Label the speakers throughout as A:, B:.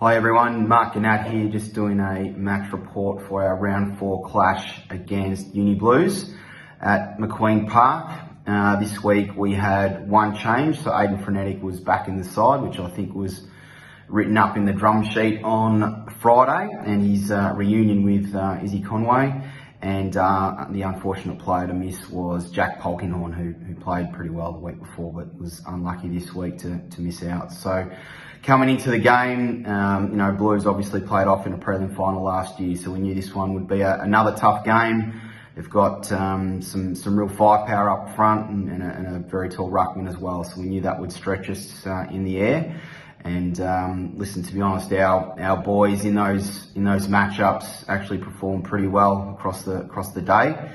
A: Hi everyone, Mark and Nat here, just doing a match report for our round 4 clash against Uni Blues at McQueen Park. This week we had one change, so Aiden Frenetic was back in the side, which I think was written up in the drum sheet on Friday, and his reunion with Izzy Conway. And the unfortunate player to miss was Jack Polkinghorn, who played pretty well the week before, but was unlucky this week to miss out. So coming into the game, Blues obviously played off in a prelim final last year, so we knew this one would be another tough game. They've got some real firepower up front and a very tall ruckman as well, so we knew that would stretch us in the air. And listen, to be honest, our boys in those matchups actually performed pretty well across the day.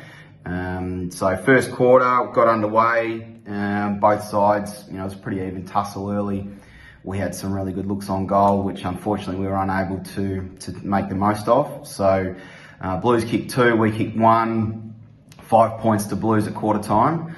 A: So first quarter got underway. Both sides, it was a pretty even tussle early. We had some really good looks on goal, which unfortunately we were unable to make the most of. So Blues kicked 2, we kicked 1, 5 points to Blues at quarter time.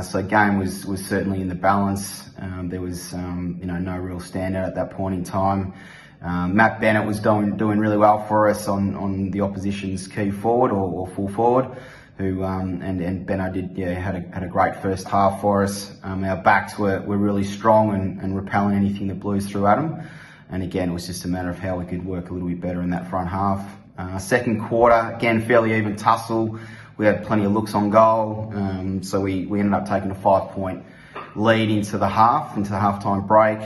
A: So game was certainly in the balance. There was no real standout at that point in time. Matt Bennett was doing really well for us on the opposition's key forward or full forward, who and Benno had a great first half for us. Our backs were really strong and repelling anything that Blues threw at them. And again, it was just a matter of how we could work a little bit better in that front half. Second quarter, again, fairly even tussle. We had plenty of looks on goal, so we ended up taking a 5-point lead into the halftime break.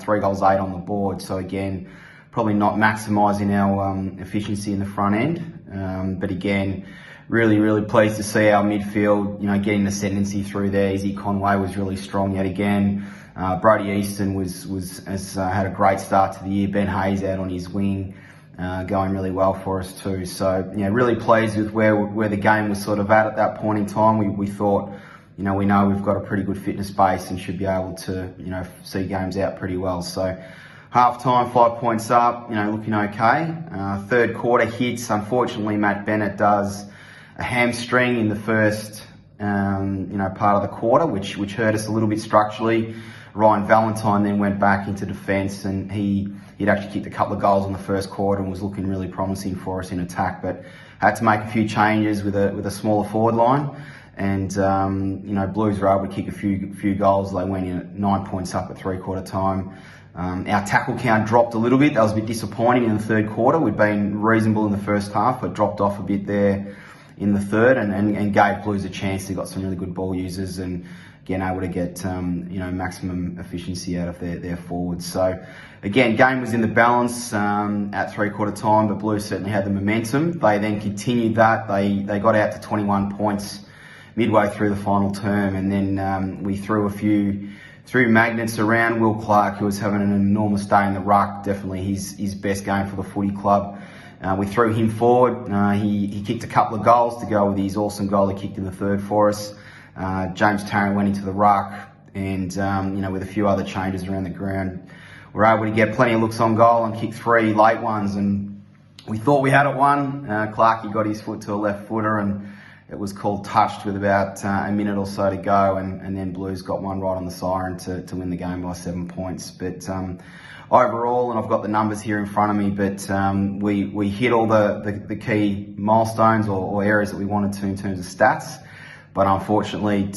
A: 3 goals, 8 on the board. So again, probably not maximising our efficiency in the front end. But again, really pleased to see our midfield, getting ascendancy through there. Izzy Conway was really strong yet again. Brody Easton has had a great start to the year. Ben Hayes out on his wing. Going really well for us too. So, really pleased with where the game was sort of at that point in time. We thought, we know we've got a pretty good fitness base and should be able to, see games out pretty well. So, half time, 5 points up, looking okay. Third quarter hits. Unfortunately, Matt Bennett does a hamstring in the first, part of the quarter, which hurt us a little bit structurally. Ryan Valentine then went back into defence, and he'd actually kicked a couple of goals in the first quarter and was looking really promising for us in attack, but had to make a few changes with a smaller forward line. And Blues were able to kick a few goals. They went in at 9 points up at 3/4 time. Our tackle count dropped a little bit. That was a bit disappointing in the third quarter. We'd been reasonable in the first half, but dropped off a bit there in the third, and gave Blues a chance. They got some really good ball users and again able to get maximum efficiency out of their forwards. So again, game was in the balance at 3/4 time, but Blues certainly had the momentum. They then continued that. They got out to 21 points midway through the final term, and then we threw magnets around. Will Clark, who was having an enormous day in the ruck, definitely his best game for the footy club. We threw him forward. He kicked a couple of goals to go with his awesome goal he kicked in the third for us. James Tarrant went into the ruck, and with a few other changes around the ground, we were able to get plenty of looks on goal and kick 3 late ones. And we thought we had it won. Clarkey got his foot to a left footer, and it was called touched with about a minute or so to go. And then Blues got one right on the siren to win the game by 7 points. But overall, and I've got the numbers here in front of me, but we hit all the key milestones or areas that we wanted to in terms of stats. But unfortunately,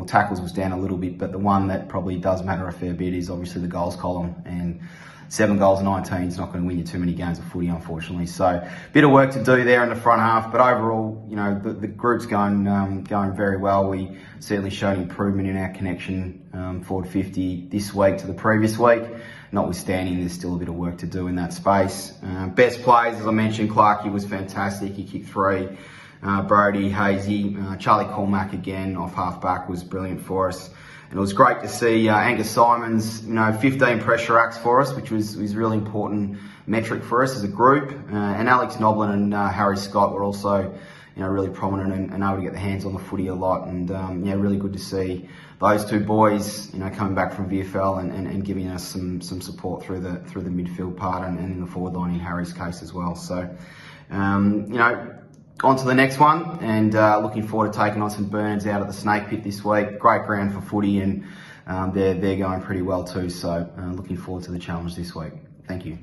A: tackles was down a little bit, but the one that probably does matter a fair bit is obviously the goals column. And 7 goals, 19 is not going to win you too many games of footy, unfortunately. So bit of work to do there in the front half, but overall, the group's going very well. We certainly showed improvement in our connection forward 50 this week to the previous week. Notwithstanding, there's still a bit of work to do in that space. Best players, as I mentioned, Clarkey was fantastic. He kicked 3. Brody, Hazy, Charlie Cormack again off half-back was brilliant for us. And it was great to see Angus Simons, 15 pressure acts for us, which was a really important metric for us as a group. And Alex Noblin and Harry Scott were also, really prominent and able to get their hands on the footy a lot. And really good to see those 2 boys, coming back from VFL and giving us some support through the midfield part and in the forward line in Harry's case as well. So, on to the next one, and looking forward to taking on some Burns out at the Snake Pit this week. Great ground for footy, and they're going pretty well too. So looking forward to the challenge this week. Thank you.